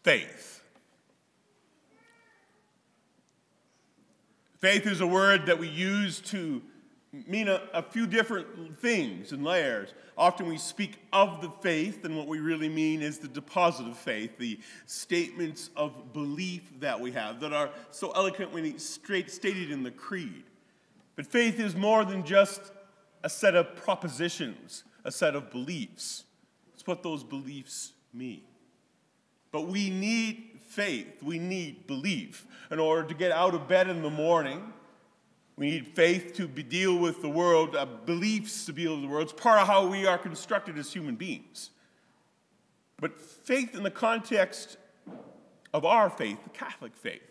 faith. Faith is a word that we use to mean a few different things and layers. Often we speak of the faith, and what we really mean is the deposit of faith, the statements of belief that we have that are so eloquently stated in the creed. But faith is more than just a set of propositions, a set of beliefs. It's what those beliefs mean. But we need faith, we need belief. In order to get out of bed in the morning, we need faith to deal with the world, beliefs to deal with the world. It's part of how we are constructed as human beings. But faith in the context of our faith, the Catholic faith,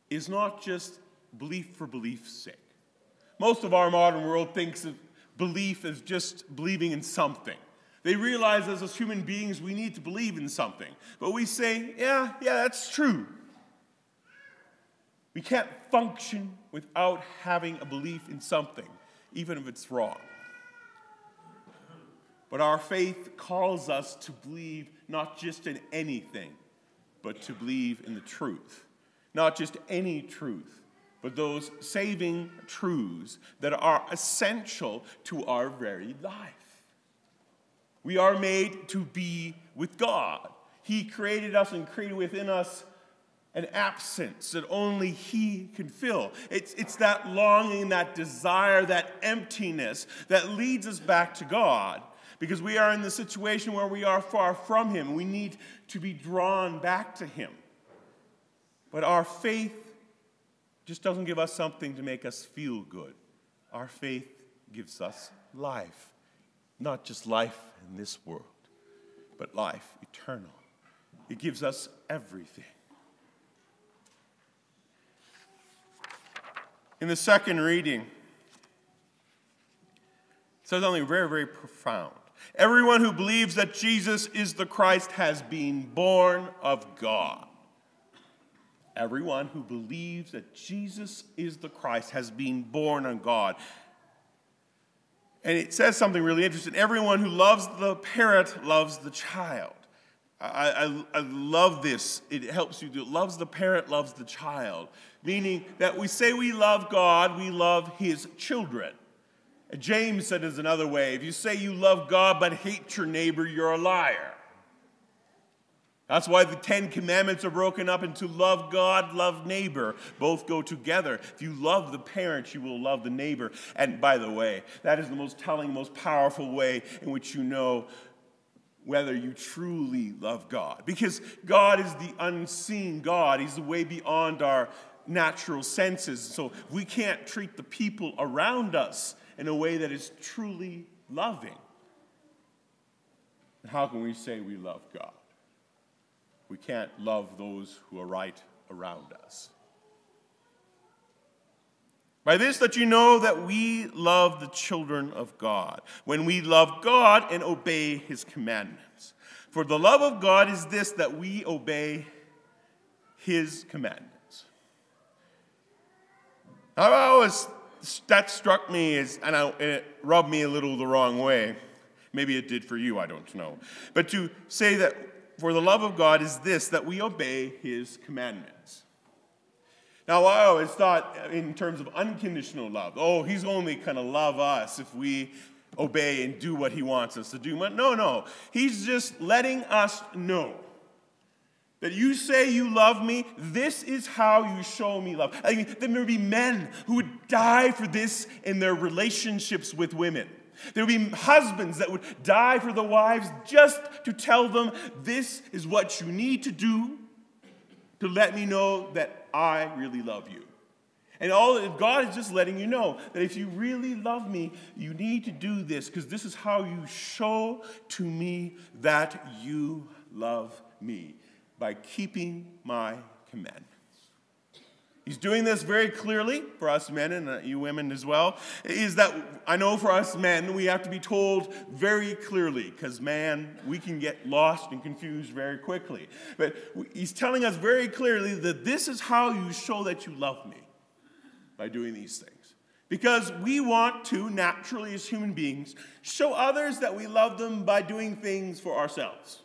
is not just belief for belief's sake. Most of our modern world thinks of belief as just believing in something. They realize as human beings we need to believe in something. But we say, yeah, that's true. We can't function without having a belief in something, even if it's wrong. But our faith calls us to believe not just in anything, but to believe in the truth. Not just any truth, but those saving truths that are essential to our very life. We are made to be with God. He created us and created within us an absence that only He can fill. It's that longing, that desire, that emptiness that leads us back to God, because we are in the situation where we are far from Him. We need to be drawn back to Him. But our faith just doesn't give us something to make us feel good. Our faith gives us life. Not just life in this world, but life eternal. It gives us everything. In the second reading, it says something very, very profound. Everyone who believes that Jesus is the Christ has been born of God. Everyone who believes that Jesus is the Christ has been born of God. And it says something really interesting. Everyone who loves the parent loves the child. I love this. It helps you do it. Loves the parent, loves the child. Meaning that we say we love God, we love His children. James said it another way. If you say you love God but hate your neighbor, you're a liar. That's why the 10 Commandments are broken up into love God, love neighbor. Both go together. If you love the parent, you will love the neighbor. And by the way, that is the most telling, most powerful way in which you know whether you truly love God. Because God is the unseen God. He's the way beyond our natural senses. So we can't treat the people around us in a way that is truly loving. How can we say we love God? We can't love those who are right around us. By this that you know that we love the children of God, when we love God and obey His commandments. For the love of God is this, that we obey His commandments. That struck me and it rubbed me a little the wrong way. Maybe it did for you, I don't know. But to say that for the love of God is this, that we obey His commandments. Now, I always thought in terms of unconditional love, He's only going to love us if we obey and do what He wants us to do. But no. He's just letting us know that you say you love me, this is how you show me love. I mean, there would be men who would die for this in their relationships with women. There would be husbands that would die for the wives just to tell them, this is what you need to do to let me know that I really love you. And God is just letting you know that if you really love me, you need to do this, because this is how you show to me that you love me, by keeping my commandments. He's doing this very clearly for us men, and you women as well, is that I know for us men, we have to be told very clearly, because man, we can get lost and confused very quickly. But He's telling us very clearly that this is how you show that you love me, by doing these things. Because we want to, naturally as human beings, show others that we love them by doing things for ourselves.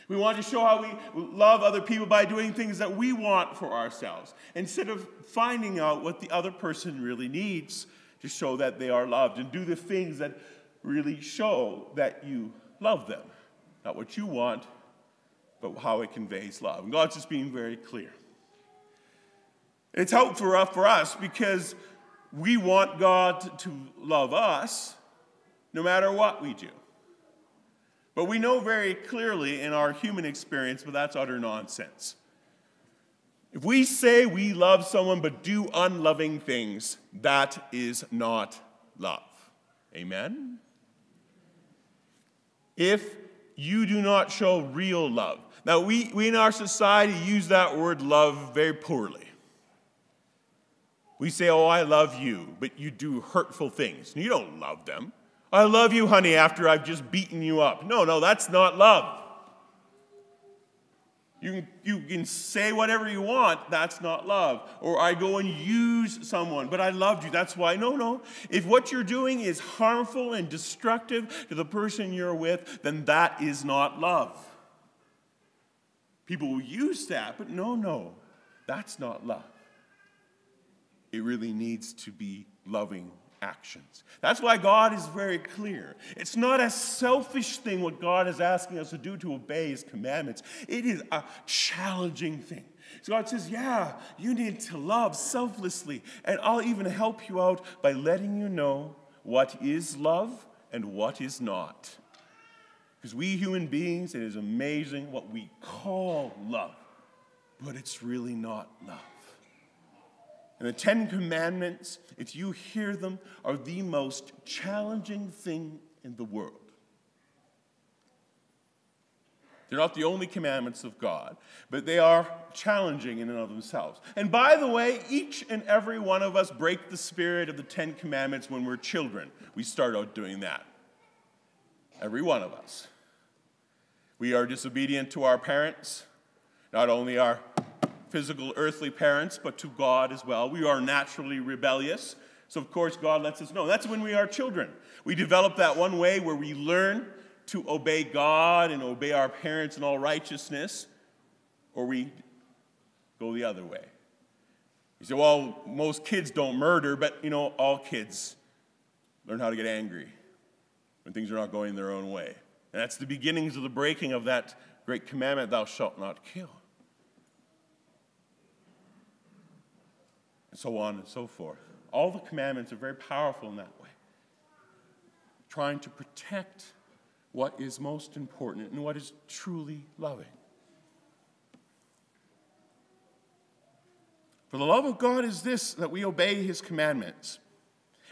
We want to show how we love other people by doing things that we want for ourselves, instead of finding out what the other person really needs to show that they are loved, and do the things that really show that you love them. Not what you want, but how it conveys love. And God's just being very clear. It's helpful for us because we want God to love us no matter what we do. But we know very clearly in our human experience, but that's utter nonsense. If we say we love someone but do unloving things, that is not love. Amen? If you do not show real love. Now, we in our society use that word love very poorly. We say, oh, I love you, but you do hurtful things. You don't love them. I love you, honey, after I've just beaten you up. No, that's not love. You can say whatever you want, that's not love. Or I go and use someone, but I loved you, that's why. No. If what you're doing is harmful and destructive to the person you're with, then that is not love. People will use that, but no, that's not love. It really needs to be loving actions. That's why God is very clear. It's not a selfish thing what God is asking us to do to obey his commandments. It is a challenging thing. So God says, yeah, you need to love selflessly, and I'll even help you out by letting you know what is love and what is not. Because we human beings, it is amazing what we call love, but it's really not love. And the 10 Commandments, if you hear them, are the most challenging thing in the world. They're not the only commandments of God, but they are challenging in and of themselves. And by the way, each and every one of us break the spirit of the 10 Commandments when we're children. We start out doing that. Every one of us. We are disobedient to our parents, not only our physical earthly parents, but to God as well. We are naturally rebellious. So of course God lets us know. That's when we are children. We develop that one way where we learn to obey God and obey our parents in all righteousness, or we go the other way. You say, well, most kids don't murder, but all kids learn how to get angry when things are not going their own way. And that's the beginnings of the breaking of that great commandment, thou shalt not kill. And so on and so forth. All the commandments are very powerful in that way. Trying to protect what is most important and what is truly loving. For the love of God is this, that we obey his commandments.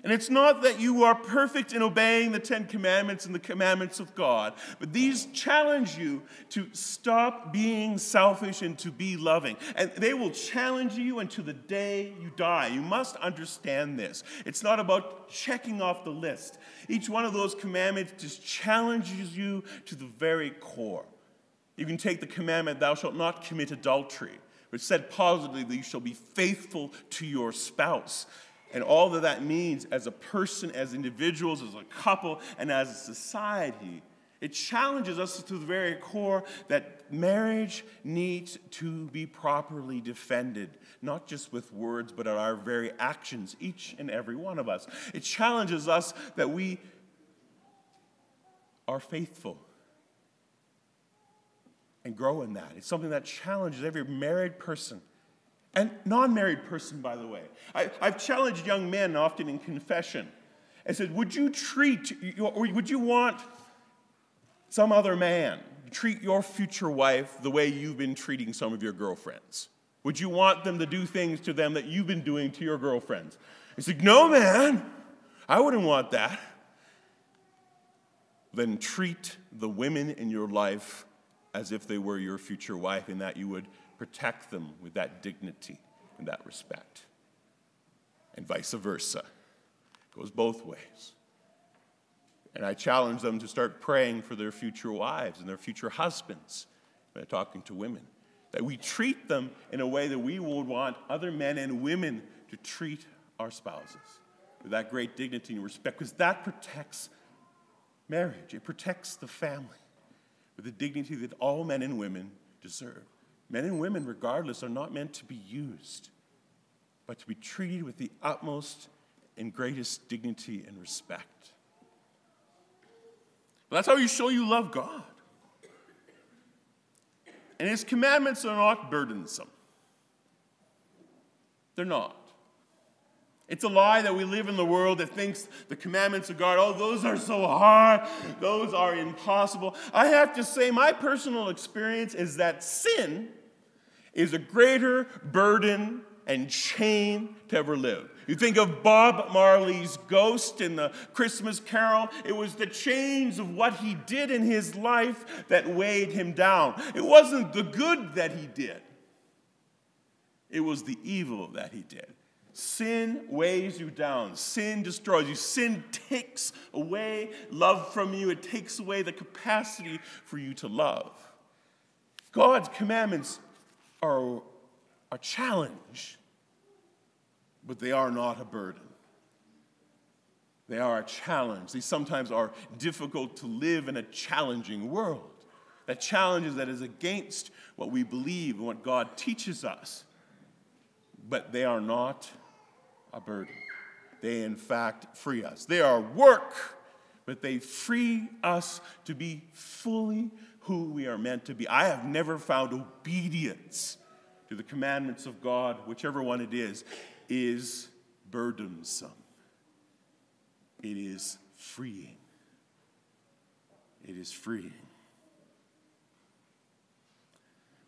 And it's not that you are perfect in obeying the 10 Commandments and the commandments of God, but these challenge you to stop being selfish and to be loving. And they will challenge you until the day you die. You must understand this. It's not about checking off the list. Each one of those commandments just challenges you to the very core. You can take the commandment, thou shalt not commit adultery, which said positively that you shall be faithful to your spouse. And all that means as a person, as individuals, as a couple, and as a society, it challenges us to the very core that marriage needs to be properly defended, not just with words, but in our very actions, each and every one of us. It challenges us that we are faithful and grow in that. It's something that challenges every married person. And non-married person, by the way. I've challenged young men often in confession. I said, would you want some other man to treat your future wife the way you've been treating some of your girlfriends? Would you want them to do things to them that you've been doing to your girlfriends? He said, no, man, I wouldn't want that. Then treat the women in your life as if they were your future wife, and that you would protect them with that dignity and that respect. And vice versa. It goes both ways. And I challenge them to start praying for their future wives and their future husbands when they're talking to women. That we treat them in a way that we would want other men and women to treat our spouses. With that great dignity and respect, because that protects marriage. It protects the family. with the dignity that all men and women deserve. Men and women, regardless, are not meant to be used, but to be treated with the utmost and greatest dignity and respect. But that's how you show you love God. And his commandments are not burdensome. They're not. It's a lie that we live in the world that thinks the commandments of God, oh, those are so hard, those are impossible. I have to say, my personal experience is that sin is a greater burden and chain to ever live. You think of Bob Marley's Ghost in the Christmas Carol. It was the chains of what he did in his life that weighed him down. It wasn't the good that he did. It was the evil that he did. Sin weighs you down. Sin destroys you. Sin takes away love from you. It takes away the capacity for you to love. God's commandments are a challenge, but they are not a burden. They are a challenge. They sometimes are difficult to live in a challenging world. That challenge that is against what we believe and what God teaches us. But they are not a burden. They, in fact, free us. They are work, but they free us to be fully who we are meant to be. I have never found obedience to the commandments of God, whichever one it is burdensome. It is freeing. It is freeing.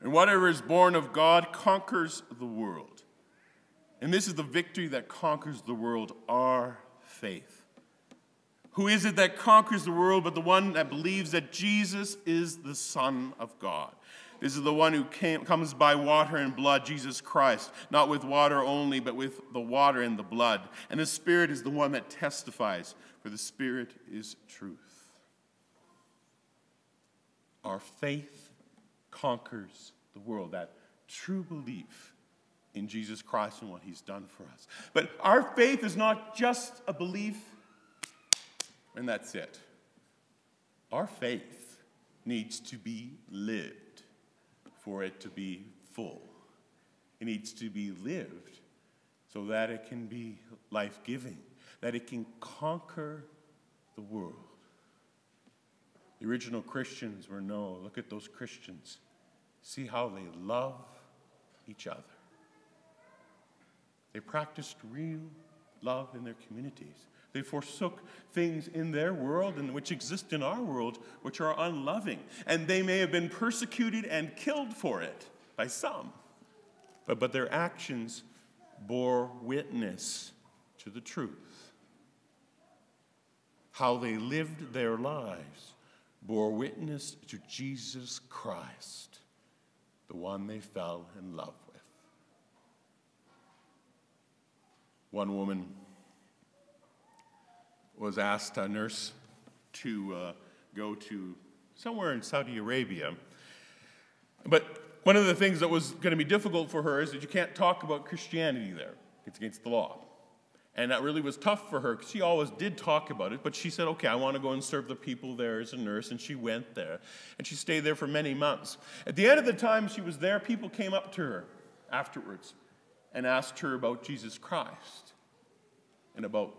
And whatever is born of God conquers the world. And this is the victory that conquers the world, our faith. Who is it that conquers the world but the one that believes that Jesus is the Son of God? This is the one who comes by water and blood, Jesus Christ, not with water only, but with the water and the blood. And the Spirit is the one that testifies, for the Spirit is truth. Our faith conquers the world, that true belief in Jesus Christ and what he's done for us. But our faith is not just a belief, and that's it. Our faith needs to be lived for it to be full. It needs to be lived so that it can be life-giving, that it can conquer the world. The original Christians were no, look at those Christians. See how they love each other. They practiced real love in their communities. They forsook things in their world and which exist in our world, which are unloving. And they may have been persecuted and killed for it by some. But their actions bore witness to the truth. How they lived their lives bore witness to Jesus Christ, the one they fell in love with. One woman was asked, a nurse, to go to somewhere in Saudi Arabia. But one of the things that was going to be difficult for her is that you can't talk about Christianity there. It's against the law. And that really was tough for her because she always did talk about it. But she said, okay, I want to go and serve the people there as a nurse. And she went there. And she stayed there for many months. At the end of the time she was there, people came up to her afterwards and asked her about Jesus Christ. And about,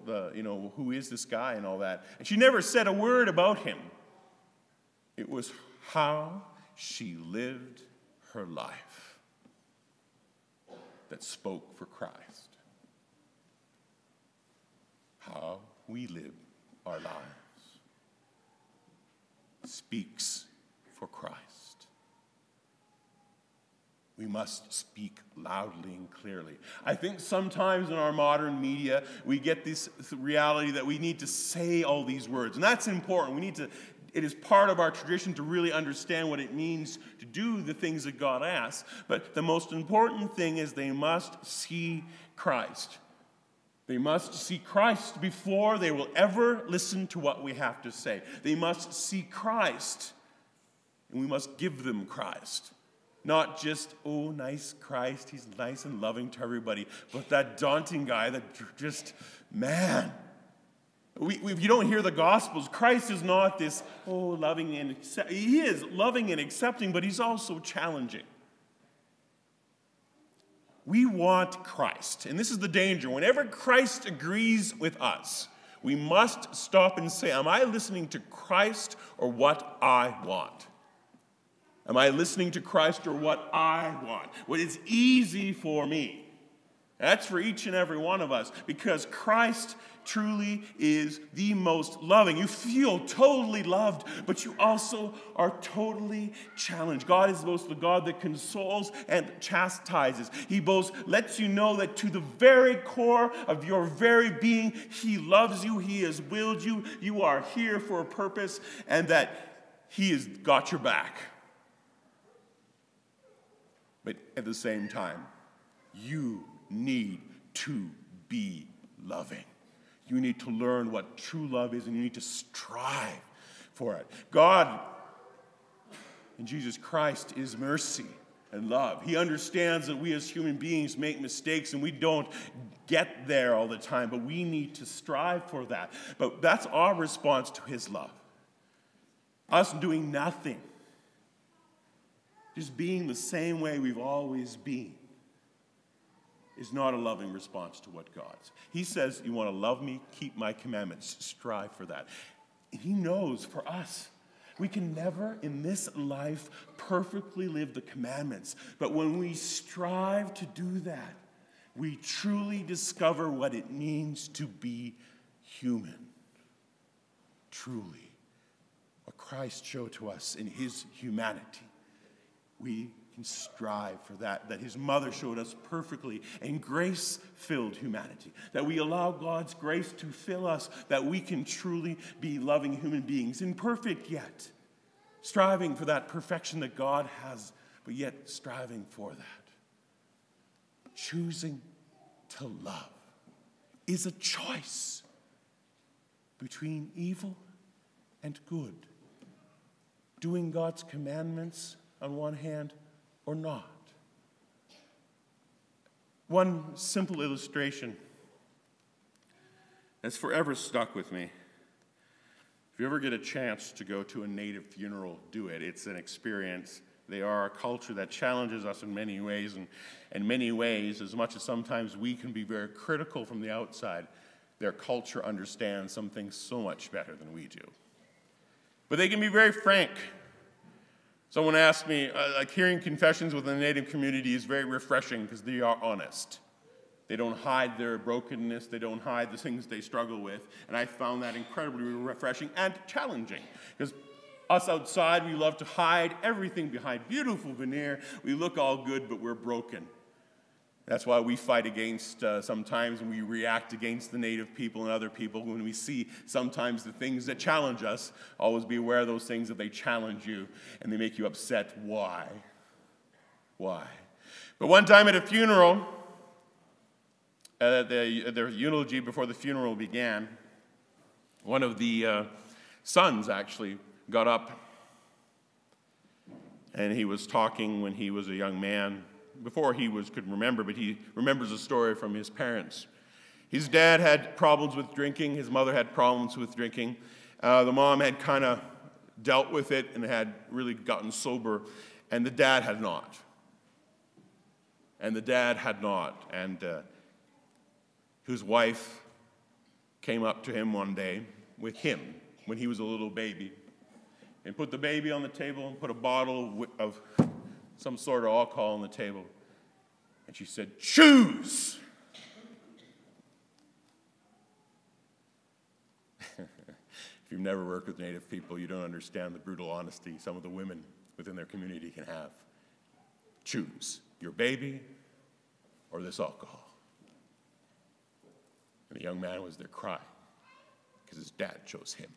who is this guy and all that. And she never said a word about him. It was how she lived her life that spoke for Christ. How we live our lives speaks for Christ. We must speak loudly and clearly. I think sometimes in our modern media, we get this reality that we need to say all these words. And that's important. It is part of our tradition to really understand what it means to do the things that God asks. But the most important thing is they must see Christ. They must see Christ before they will ever listen to what we have to say. They must see Christ, and we must give them Christ. Not just, oh, nice Christ, he's nice and loving to everybody, but that daunting guy that just, man, If you don't hear the Gospels, Christ is not this, loving and he is loving and accepting, but he's also challenging. We want Christ, and this is the danger. Whenever Christ agrees with us, we must stop and say, am I listening to Christ or what I want? Am I listening to Christ or what I want? What is easy for me? That's for each and every one of us, because Christ truly is the most loving. You feel totally loved, but you also are totally challenged. God is both the God that consoles and chastises. He both lets you know that to the very core of your very being, he loves you, he has willed you, you are here for a purpose, and that he has got your back. But at the same time, you need to be loving. You need to learn what true love is, and you need to strive for it. God, in Jesus Christ, is mercy and love. He understands that we as human beings make mistakes, and we don't get there all the time, but we need to strive for that. But that's our response to his love. Us doing nothing. Just being the same way we've always been is not a loving response to what God's. He says, you want to love me, keep my commandments, strive for that. And he knows for us, we can never in this life perfectly live the commandments. But when we strive to do that, we truly discover what it means to be human. Truly. What Christ showed to us in his humanity. We can strive for that his mother showed us perfectly, and grace-filled humanity. That we allow God's grace to fill us, that we can truly be loving human beings, imperfect yet, striving for that perfection that God has, but yet striving for that. Choosing to love is a choice between evil and good. Doing God's commandments on one hand, or not. One simple illustration that's forever stuck with me. If you ever get a chance to go to a Native funeral, do it. It's an experience. They are a culture that challenges us in many ways, and in many ways, as much as sometimes we can be very critical from the outside, their culture understands some things so much better than we do. But they can be very frank. Someone asked me, hearing confessions within the Native community is very refreshing because they are honest. They don't hide their brokenness. They don't hide the things they struggle with. And I found that incredibly refreshing and challenging. Because us outside, we love to hide everything behind beautiful veneer. We look all good, but we're broken. That's why we fight against, sometimes when we react against the Native people and other people, when we see sometimes the things that challenge us, always be aware of those things that they challenge you and they make you upset. Why? Why? But one time at a funeral, their eulogy before the funeral began, one of the sons actually got up and he was talking when he was a young man, before he could remember, but he remembers a story from his parents. His dad had problems with drinking. His mother had problems with drinking. The mom had kind of dealt with it and had really gotten sober, and the dad had not. And his wife came up to him one day with him when he was a little baby and put the baby on the table and put a bottle of some sort of alcohol on the table. And she said, "Choose." If you've never worked with Native people, you don't understand the brutal honesty some of the women within their community can have. Choose your baby or this alcohol. And the young man was there crying because his dad chose him.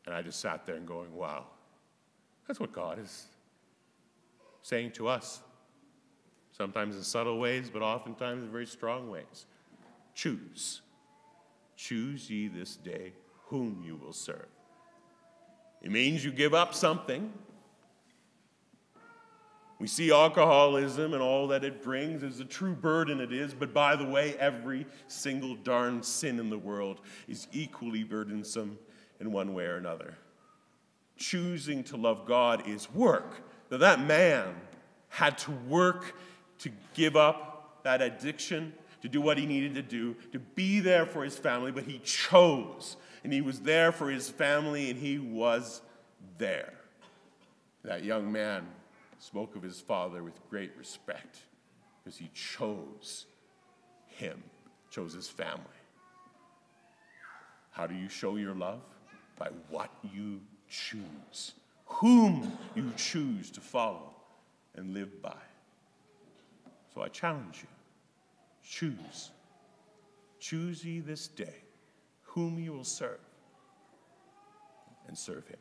And I just sat there and going, wow, that's what God is saying to us. Sometimes in subtle ways, but oftentimes in very strong ways. Choose. Choose ye this day whom you will serve. It means you give up something. We see alcoholism and all that it brings as a true burden it is, but by the way, every single darn sin in the world is equally burdensome in one way or another. Choosing to love God is work. Now, that man had to work to give up that addiction, to do what he needed to do, to be there for his family, but he chose. And he was there for his family, and he was there. That young man spoke of his father with great respect because he chose him, chose his family. How do you show your love? By what you choose, whom you choose to follow and live by. So I challenge you, choose. Choose ye this day whom you will serve, and serve him.